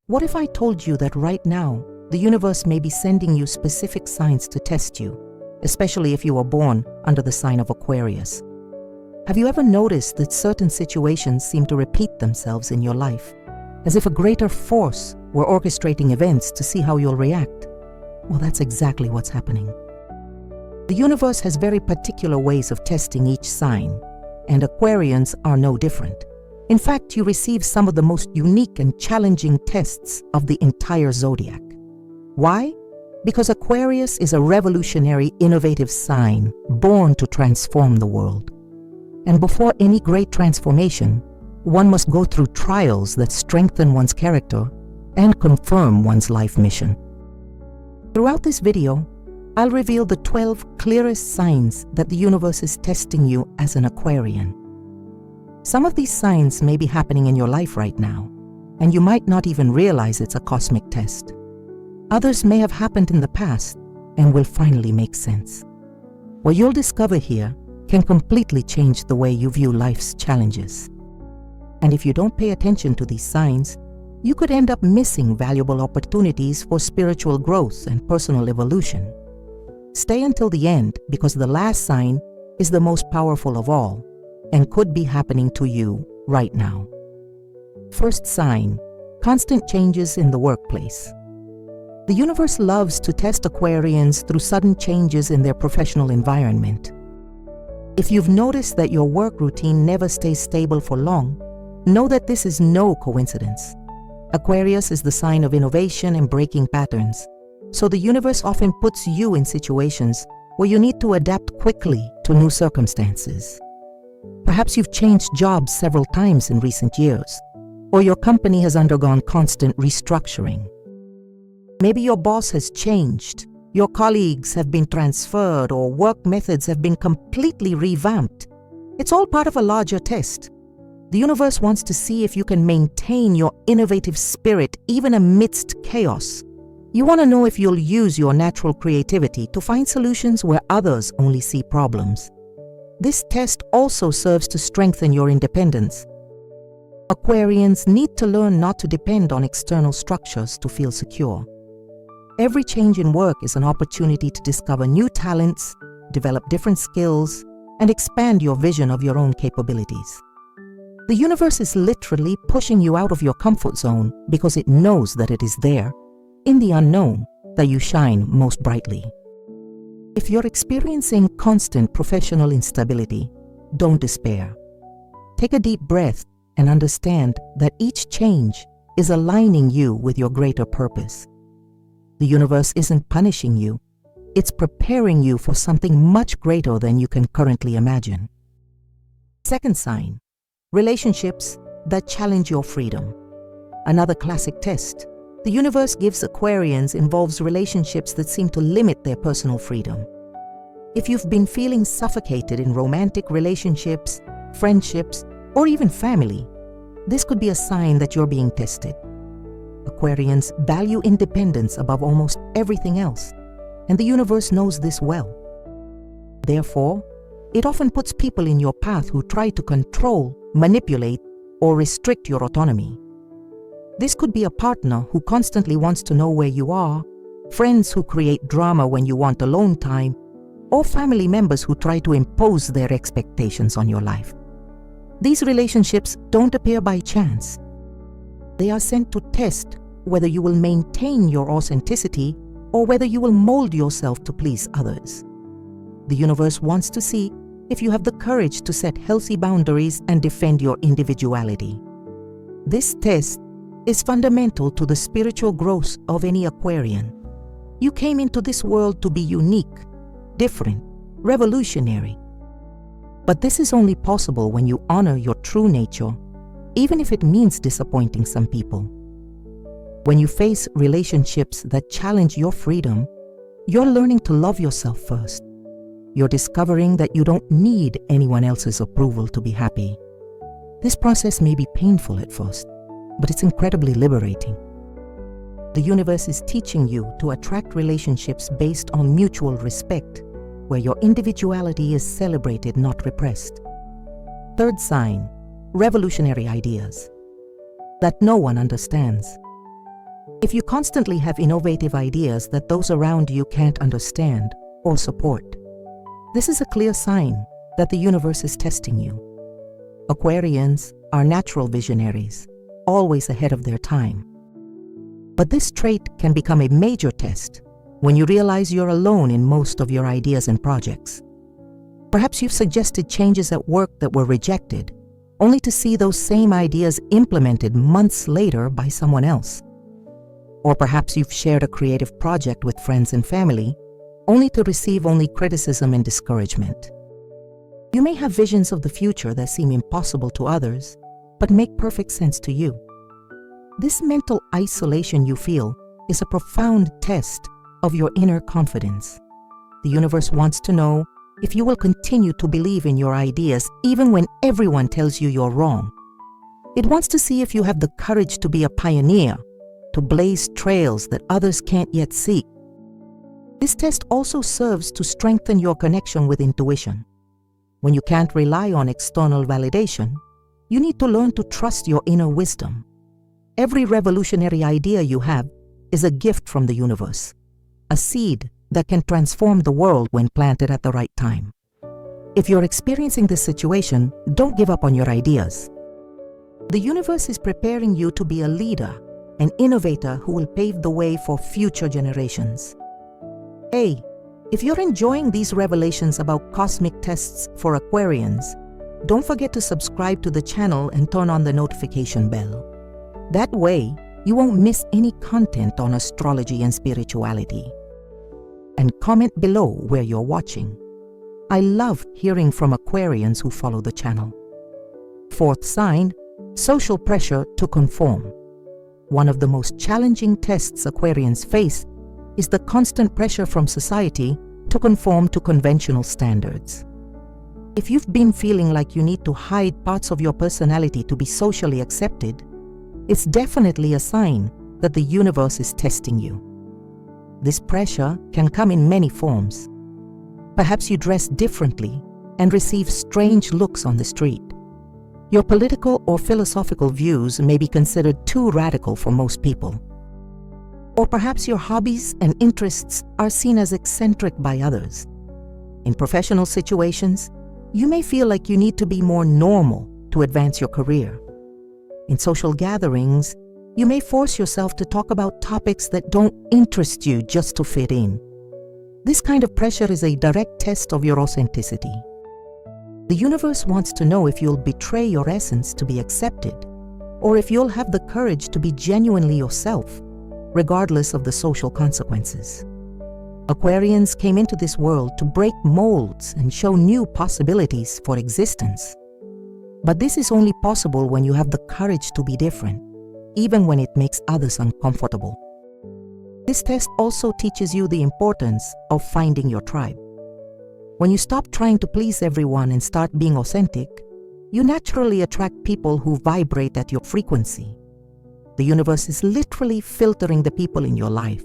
What if I told you that right now, the universe may be sending you specific signs to test you, especially if you were born under the sign of Aquarius? Have you ever noticed that certain situations seem to repeat themselves in your life, as if a greater force were orchestrating events to see how you'll react? Well, that's exactly what's happening. The universe has very particular ways of testing each sign, and Aquarians are no different. In fact, you receive some of the most unique and challenging tests of the entire zodiac. Why? Because Aquarius is a revolutionary, innovative sign born to transform the world. And before any great transformation, one must go through trials that strengthen one's character and confirm one's life mission. Throughout this video, I'll reveal the 12 clearest signs that the universe is testing you as an Aquarian. Some of these signs may be happening in your life right now, and you might not even realize it's a cosmic test. Others may have happened in the past and will finally make sense. What you'll discover here can completely change the way you view life's challenges. And if you don't pay attention to these signs, you could end up missing valuable opportunities for spiritual growth and personal evolution. Stay until the end, because the last sign is the most powerful of all and could be happening to you right now. First sign: constant changes in the workplace. The universe loves to test Aquarians through sudden changes in their professional environment. If you've noticed that your work routine never stays stable for long, know that this is no coincidence. Aquarius is the sign of innovation and breaking patterns, so the universe often puts you in situations where you need to adapt quickly to new circumstances. Perhaps you've changed jobs several times in recent years, or your company has undergone constant restructuring. Maybe your boss has changed, your colleagues have been transferred, or work methods have been completely revamped. It's all part of a larger test. The universe wants to see if you can maintain your innovative spirit even amidst chaos. You want to know if you'll use your natural creativity to find solutions where others only see problems. This test also serves to strengthen your independence. Aquarians need to learn not to depend on external structures to feel secure. Every change in work is an opportunity to discover new talents, develop different skills, and expand your vision of your own capabilities. The universe is literally pushing you out of your comfort zone because it knows that it is there, in the unknown, that you shine most brightly. If you're experiencing constant professional instability, don't despair. Take a deep breath and understand that each change is aligning you with your greater purpose. The universe isn't punishing you, it's preparing you for something much greater than you can currently imagine. Second sign: relationships that challenge your freedom. Another classic test the universe gives Aquarians involves relationships that seem to limit their personal freedom. If you've been feeling suffocated in romantic relationships, friendships, or even family, this could be a sign that you're being tested. Aquarians value independence above almost everything else, and the universe knows this well. Therefore, it often puts people in your path who try to control, manipulate, or restrict your autonomy. This could be a partner who constantly wants to know where you are, friends who create drama when you want alone time, or family members who try to impose their expectations on your life. These relationships don't appear by chance. They are sent to test whether you will maintain your authenticity or whether you will mold yourself to please others. The universe wants to see if you have the courage to set healthy boundaries and defend your individuality. This test is fundamental to the spiritual growth of any Aquarian. You came into this world to be unique, different, revolutionary. But this is only possible when you honor your true nature, even if it means disappointing some people. When you face relationships that challenge your freedom, you're learning to love yourself first. You're discovering that you don't need anyone else's approval to be happy. This process may be painful at first, but it's incredibly liberating. The universe is teaching you to attract relationships based on mutual respect, where your individuality is celebrated, not repressed. Third sign: revolutionary ideas that no one understands. If you constantly have innovative ideas that those around you can't understand or support, this is a clear sign that the universe is testing you. Aquarians are natural visionaries, always ahead of their time. But this trait can become a major test when you realize you're alone in most of your ideas and projects. Perhaps you've suggested changes at work that were rejected, only to see those same ideas implemented months later by someone else. Or perhaps you've shared a creative project with friends and family, only to receive only criticism and discouragement. You may have visions of the future that seem impossible to others, but make perfect sense to you. This mental isolation you feel is a profound test of your inner confidence. The universe wants to know if you will continue to believe in your ideas even when everyone tells you you're wrong. It wants to see if you have the courage to be a pioneer, to blaze trails that others can't yet see. This test also serves to strengthen your connection with intuition. When you can't rely on external validation, you need to learn to trust your inner wisdom. Every revolutionary idea you have is a gift from the universe, a seed that can transform the world when planted at the right time. If you're experiencing this situation, don't give up on your ideas. The universe is preparing you to be a leader, an innovator who will pave the way for future generations. Hey, if you're enjoying these revelations about cosmic tests for Aquarians, don't forget to subscribe to the channel and turn on the notification bell. That way, you won't miss any content on astrology and spirituality. And comment below where you're watching. I love hearing from Aquarians who follow the channel. Fourth sign, social pressure to conform. One of the most challenging tests Aquarians face is the constant pressure from society to conform to conventional standards. If you've been feeling like you need to hide parts of your personality to be socially accepted, it's definitely a sign that the universe is testing you. This pressure can come in many forms. Perhaps you dress differently and receive strange looks on the street. Your political or philosophical views may be considered too radical for most people. Or perhaps your hobbies and interests are seen as eccentric by others. In professional situations, you may feel like you need to be more normal to advance your career. In social gatherings, you may force yourself to talk about topics that don't interest you just to fit in. This kind of pressure is a direct test of your authenticity. The universe wants to know if you'll betray your essence to be accepted, or if you'll have the courage to be genuinely yourself, regardless of the social consequences. Aquarians came into this world to break molds and show new possibilities for existence. But this is only possible when you have the courage to be different, even when it makes others uncomfortable. This test also teaches you the importance of finding your tribe. When you stop trying to please everyone and start being authentic, you naturally attract people who vibrate at your frequency. The universe is literally filtering the people in your life,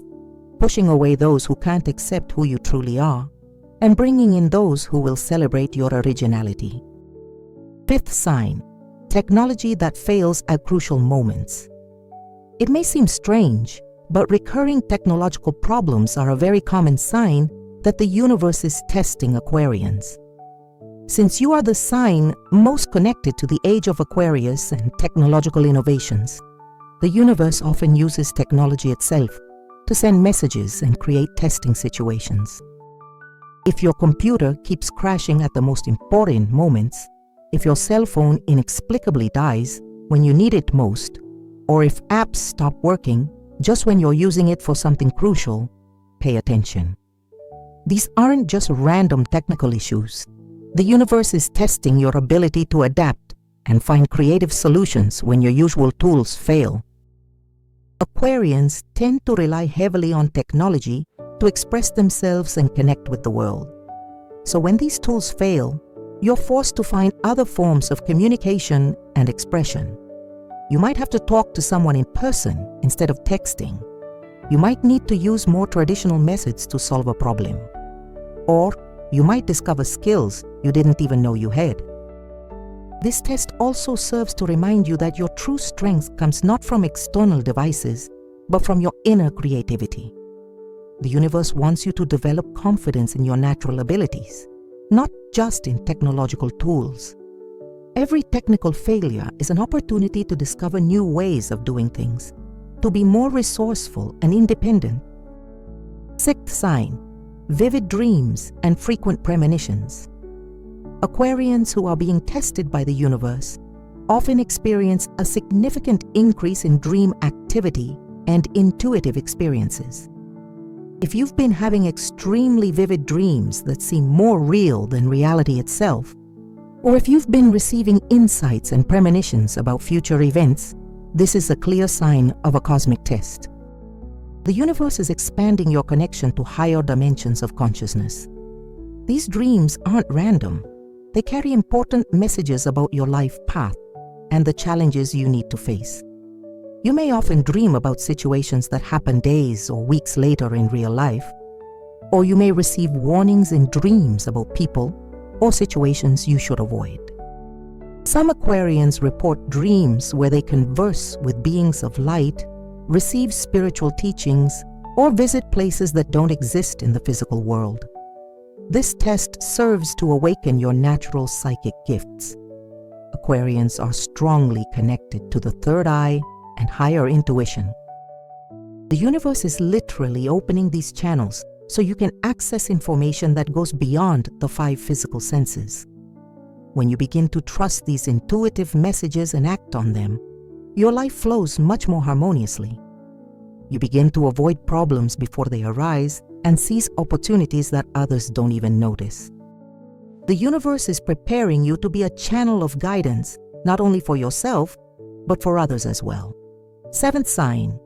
pushing away those who can't accept who you truly are, and bringing in those who will celebrate your originality. Fifth sign, technology that fails at crucial moments. It may seem strange, but recurring technological problems are a very common sign that the universe is testing Aquarians. Since you are the sign most connected to the age of Aquarius and technological innovations, the universe often uses technology itself to send messages and create testing situations. If your computer keeps crashing at the most important moments, if your cell phone inexplicably dies when you need it most, or if apps stop working just when you're using it for something crucial, pay attention. These aren't just random technical issues. The universe is testing your ability to adapt and find creative solutions when your usual tools fail. Aquarians tend to rely heavily on technology to express themselves and connect with the world. So when these tools fail, you're forced to find other forms of communication and expression. You might have to talk to someone in person instead of texting. You might need to use more traditional methods to solve a problem. Or you might discover skills you didn't even know you had. This test also serves to remind you that your true strength comes not from external devices, but from your inner creativity. The universe wants you to develop confidence in your natural abilities, not just in technological tools. Every technical failure is an opportunity to discover new ways of doing things, to be more resourceful and independent. Sixth sign, vivid dreams and frequent premonitions. Aquarians who are being tested by the universe often experience a significant increase in dream activity and intuitive experiences. If you've been having extremely vivid dreams that seem more real than reality itself, or if you've been receiving insights and premonitions about future events, this is a clear sign of a cosmic test. The universe is expanding your connection to higher dimensions of consciousness. These dreams aren't random. They carry important messages about your life path and the challenges you need to face. You may often dream about situations that happen days or weeks later in real life, or you may receive warnings in dreams about people or situations you should avoid. Some Aquarians report dreams where they converse with beings of light, receive spiritual teachings, or visit places that don't exist in the physical world. This test serves to awaken your natural psychic gifts. Aquarians are strongly connected to the third eye and higher intuition. The universe is literally opening these channels so you can access information that goes beyond the 5 physical senses. When you begin to trust these intuitive messages and act on them, your life flows much more harmoniously. You begin to avoid problems before they arise and seize opportunities that others don't even notice. The universe is preparing you to be a channel of guidance, not only for yourself, but for others as well. Seventh sign,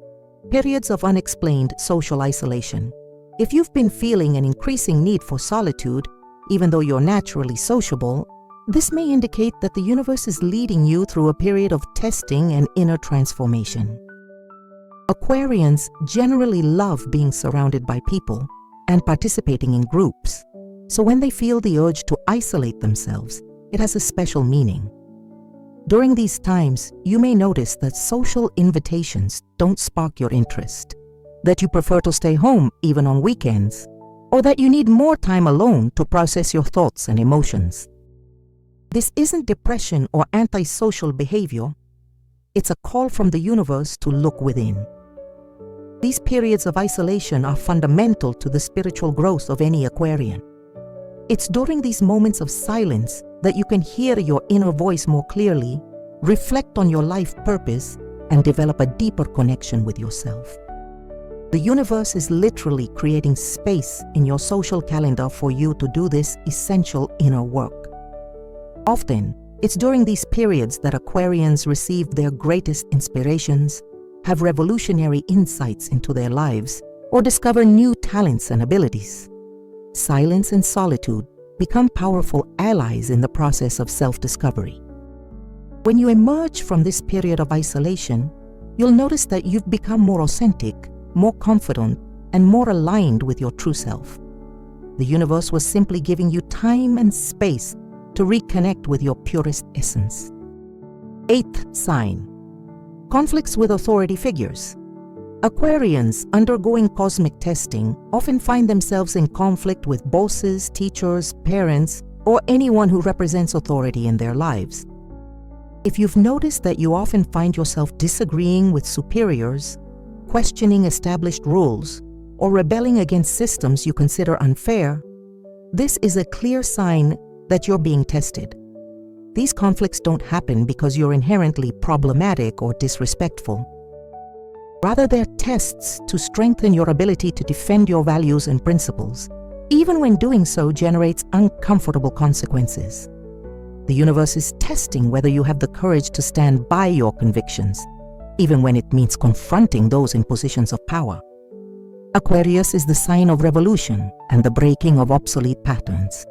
periods of unexplained social isolation. If you've been feeling an increasing need for solitude, even though you're naturally sociable, this may indicate that the universe is leading you through a period of testing and inner transformation. Aquarians generally love being surrounded by people and participating in groups, so when they feel the urge to isolate themselves, it has a special meaning. During these times, you may notice that social invitations don't spark your interest, that you prefer to stay home even on weekends, or that you need more time alone to process your thoughts and emotions. This isn't depression or antisocial behavior. It's a call from the universe to look within. These periods of isolation are fundamental to the spiritual growth of any Aquarian. It's during these moments of silence that you can hear your inner voice more clearly, reflect on your life purpose, and develop a deeper connection with yourself. The universe is literally creating space in your social calendar for you to do this essential inner work. Often, it's during these periods that Aquarians receive their greatest inspirations, have revolutionary insights into their lives, or discover new talents and abilities. Silence and solitude become powerful allies in the process of self-discovery. When you emerge from this period of isolation, you'll notice that you've become more authentic, more confident, and more aligned with your true self. The universe was simply giving you time and space to reconnect with your purest essence. Eighth sign, conflicts with authority figures. Aquarians undergoing cosmic testing often find themselves in conflict with bosses, teachers, parents, or anyone who represents authority in their lives. If you've noticed that you often find yourself disagreeing with superiors, questioning established rules, or rebelling against systems you consider unfair, this is a clear sign that you're being tested. These conflicts don't happen because you're inherently problematic or disrespectful. Rather, they're tests to strengthen your ability to defend your values and principles, even when doing so generates uncomfortable consequences. The universe is testing whether you have the courage to stand by your convictions, even when it means confronting those in positions of power. Aquarius is the sign of revolution and the breaking of obsolete patterns.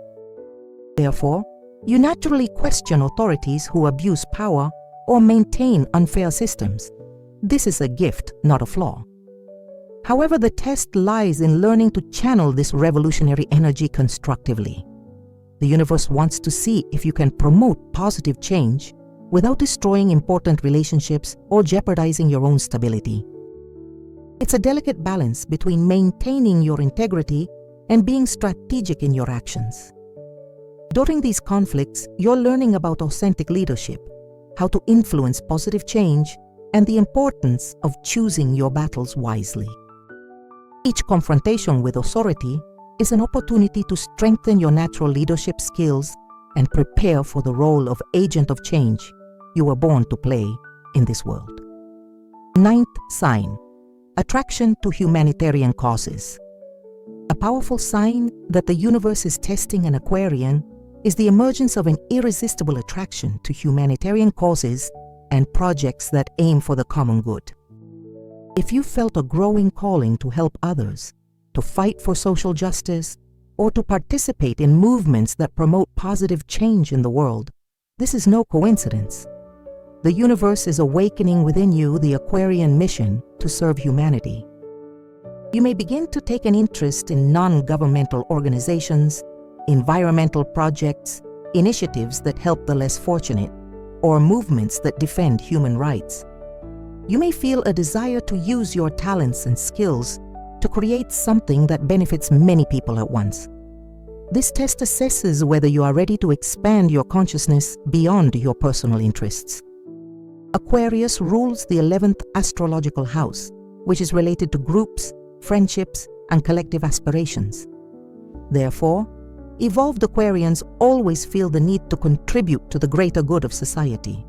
Therefore, you naturally question authorities who abuse power or maintain unfair systems. This is a gift, not a flaw. However, the test lies in learning to channel this revolutionary energy constructively. The universe wants to see if you can promote positive change without destroying important relationships or jeopardizing your own stability. It's a delicate balance between maintaining your integrity and being strategic in your actions. During these conflicts, you're learning about authentic leadership, how to influence positive change, and the importance of choosing your battles wisely. Each confrontation with authority is an opportunity to strengthen your natural leadership skills and prepare for the role of agent of change you were born to play in this world. Ninth sign: attraction to humanitarian causes. A powerful sign that the universe is testing an Aquarian is the emergence of an irresistible attraction to humanitarian causes and projects that aim for the common good. If you felt a growing calling to help others, to fight for social justice, or to participate in movements that promote positive change in the world, this is no coincidence. The universe is awakening within you the Aquarian mission to serve humanity. You may begin to take an interest in non-governmental organizations, environmental projects, initiatives that help the less fortunate, or movements that defend human rights. You may feel a desire to use your talents and skills to create something that benefits many people at once. This test assesses whether you are ready to expand your consciousness beyond your personal interests. Aquarius rules the 11th astrological house, which is related to groups, friendships, and collective aspirations. Therefore, evolved Aquarians always feel the need to contribute to the greater good of society.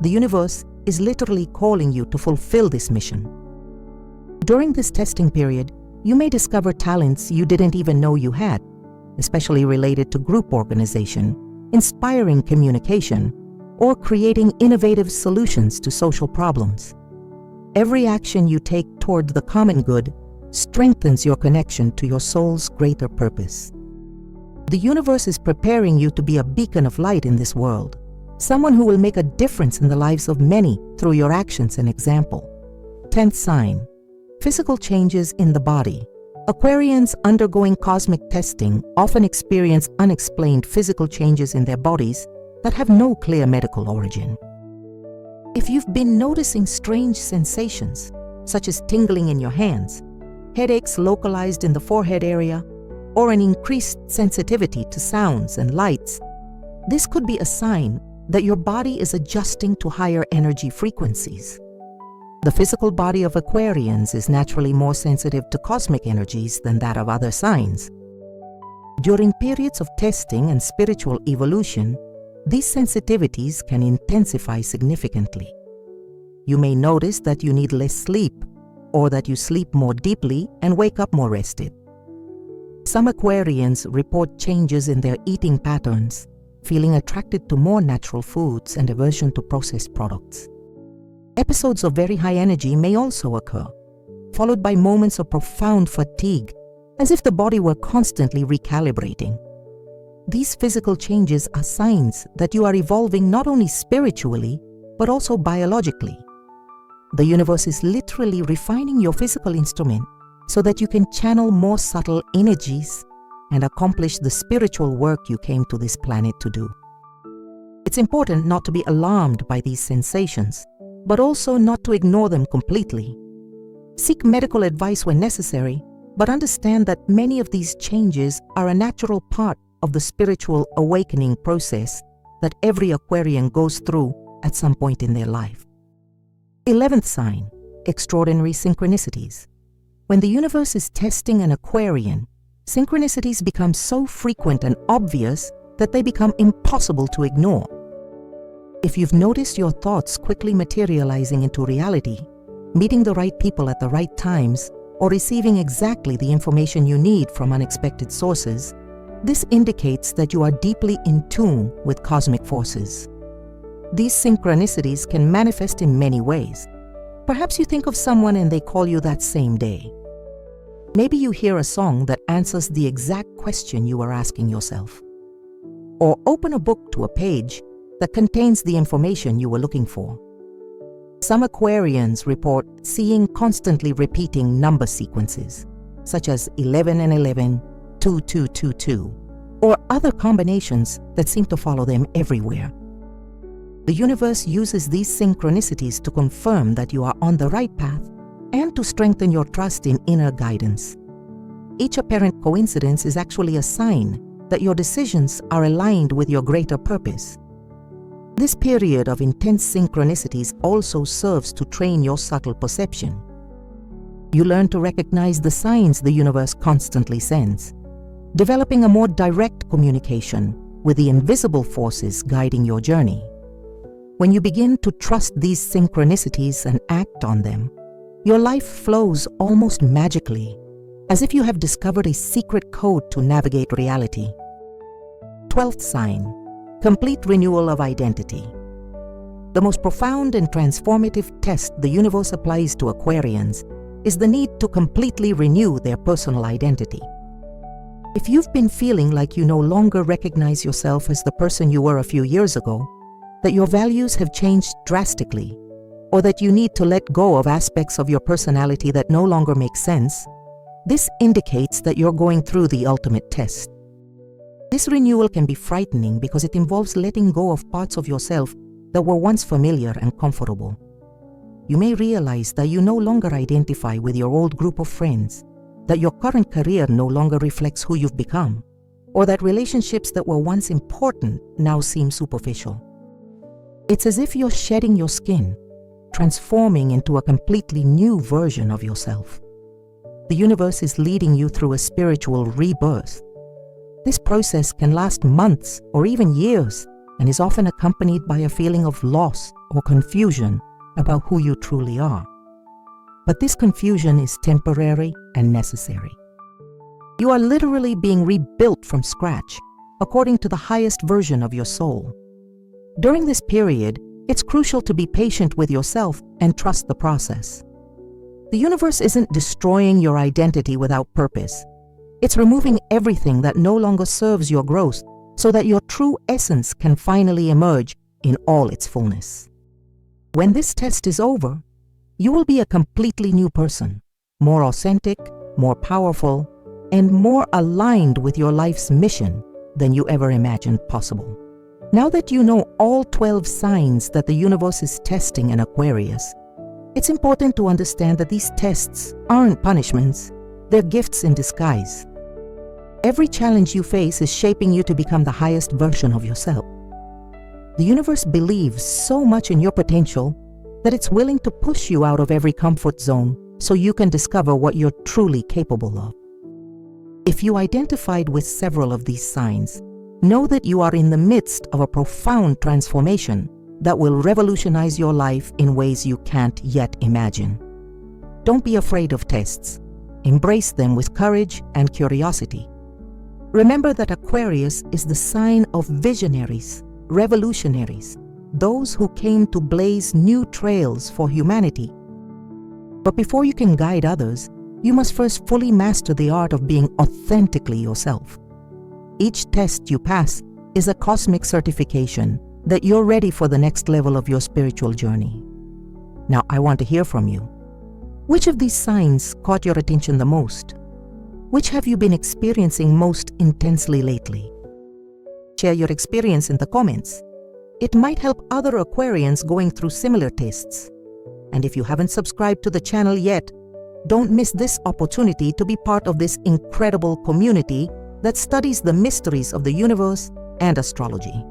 The universe is literally calling you to fulfill this mission. During this testing period, you may discover talents you didn't even know you had, especially related to group organization, inspiring communication, or creating innovative solutions to social problems. Every action you take toward the common good strengthens your connection to your soul's greater purpose. The universe is preparing you to be a beacon of light in this world, someone who will make a difference in the lives of many through your actions and example. 10th sign: physical changes in the body. Aquarians undergoing cosmic testing often experience unexplained physical changes in their bodies that have no clear medical origin. If you've been noticing strange sensations, such as tingling in your hands, headaches localized in the forehead area, or an increased sensitivity to sounds and lights, this could be a sign that your body is adjusting to higher energy frequencies. The physical body of Aquarians is naturally more sensitive to cosmic energies than that of other signs. During periods of testing and spiritual evolution, these sensitivities can intensify significantly. You may notice that you need less sleep, or that you sleep more deeply and wake up more rested. Some Aquarians report changes in their eating patterns, feeling attracted to more natural foods and aversion to processed products. Episodes of very high energy may also occur, followed by moments of profound fatigue, as if the body were constantly recalibrating. These physical changes are signs that you are evolving not only spiritually, but also biologically. The universe is literally refining your physical instrument so that you can channel more subtle energies and accomplish the spiritual work you came to this planet to do. It's important not to be alarmed by these sensations, but also not to ignore them completely. Seek medical advice when necessary, but understand that many of these changes are a natural part of the spiritual awakening process that every Aquarian goes through at some point in their life. 11th sign: extraordinary synchronicities. When the universe is testing an Aquarian, synchronicities become so frequent and obvious that they become impossible to ignore. If you've noticed your thoughts quickly materializing into reality, meeting the right people at the right times, or receiving exactly the information you need from unexpected sources, this indicates that you are deeply in tune with cosmic forces. These synchronicities can manifest in many ways. Perhaps you think of someone and they call you that same day. Maybe you hear a song that answers the exact question you were asking yourself. Or open a book to a page that contains the information you were looking for. Some Aquarians report seeing constantly repeating number sequences, such as 11 and 11, 2222, or other combinations that seem to follow them everywhere. The universe uses these synchronicities to confirm that you are on the right path and to strengthen your trust in inner guidance. Each apparent coincidence is actually a sign that your decisions are aligned with your greater purpose. This period of intense synchronicities also serves to train your subtle perception. You learn to recognize the signs the universe constantly sends, developing a more direct communication with the invisible forces guiding your journey. When you begin to trust these synchronicities and act on them, your life flows almost magically, as if you have discovered a secret code to navigate reality. 12th sign, complete renewal of identity. The most profound and transformative test the universe applies to Aquarians is the need to completely renew their personal identity. If you've been feeling like you no longer recognize yourself as the person you were a few years ago, that your values have changed drastically, or that you need to let go of aspects of your personality that no longer make sense, this indicates that you're going through the ultimate test. This renewal can be frightening because it involves letting go of parts of yourself that were once familiar and comfortable. You may realize that you no longer identify with your old group of friends, that your current career no longer reflects who you've become, or that relationships that were once important now seem superficial. It's as if you're shedding your skin, transforming into a completely new version of yourself. The universe is leading you through a spiritual rebirth. This process can last months or even years and is often accompanied by a feeling of loss or confusion about who you truly are. But this confusion is temporary and necessary. You are literally being rebuilt from scratch, according to the highest version of your soul. During this period, it's crucial to be patient with yourself and trust the process. The universe isn't destroying your identity without purpose. It's removing everything that no longer serves your growth so that your true essence can finally emerge in all its fullness. When this test is over, you will be a completely new person, more authentic, more powerful, and more aligned with your life's mission than you ever imagined possible. Now that you know all 12 signs that the universe is testing in Aquarius, it's important to understand that these tests aren't punishments, they're gifts in disguise. Every challenge you face is shaping you to become the highest version of yourself. The universe believes so much in your potential that it's willing to push you out of every comfort zone so you can discover what you're truly capable of. If you identified with several of these signs, know that you are in the midst of a profound transformation that will revolutionize your life in ways you can't yet imagine. Don't be afraid of tests. Embrace them with courage and curiosity. Remember that Aquarius is the sign of visionaries, revolutionaries, those who came to blaze new trails for humanity. But before you can guide others, you must first fully master the art of being authentically yourself. Each test you pass is a cosmic certification that you're ready for the next level of your spiritual journey. Now, I want to hear from you. Which of these signs caught your attention the most? Which have you been experiencing most intensely lately? Share your experience in the comments. It might help other Aquarians going through similar tests. And if you haven't subscribed to the channel yet, don't miss this opportunity to be part of this incredible community that studies the mysteries of the universe and astrology.